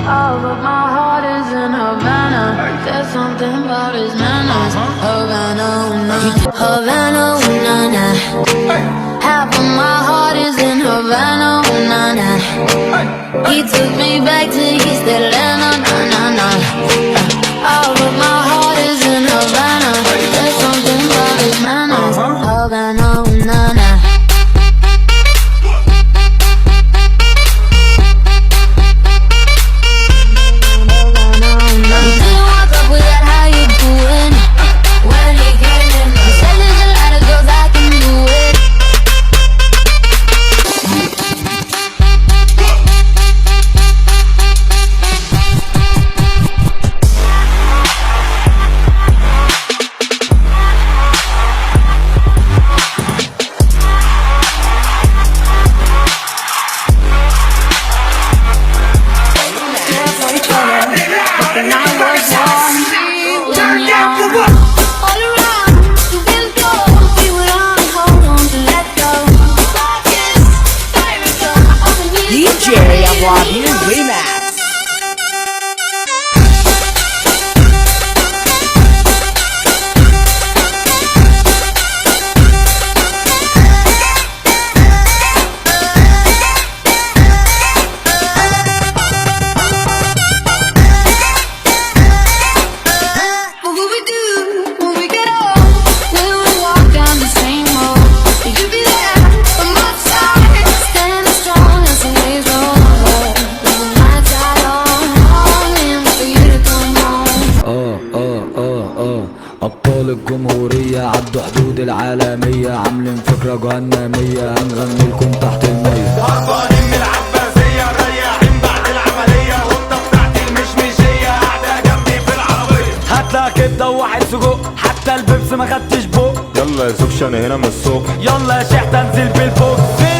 Oh, but my heart is in Havana. There's something about his manners. Havana, Havana, na. Half of my heart is in Havana, na. He took me back to East Atlanta, na. Oh, but my heart is in Havana. There's something about his manners. Havana, na. أبطال الجمهورية عدوا حدود العالمية، عاملين فكرة جهنمية، هنغني لكم تحت المية. هربانين من العباسية رايحين بعد العملية، والطة بتاعتي المشمشية قاعدة جنبي في العربية. هاتلها كبدة وواحد سجق، حتى البيبس ما خدتش بق. يلا يا زوجش أنا هنا من الصبح. يلا يا شيخ تنزل بالبوكس.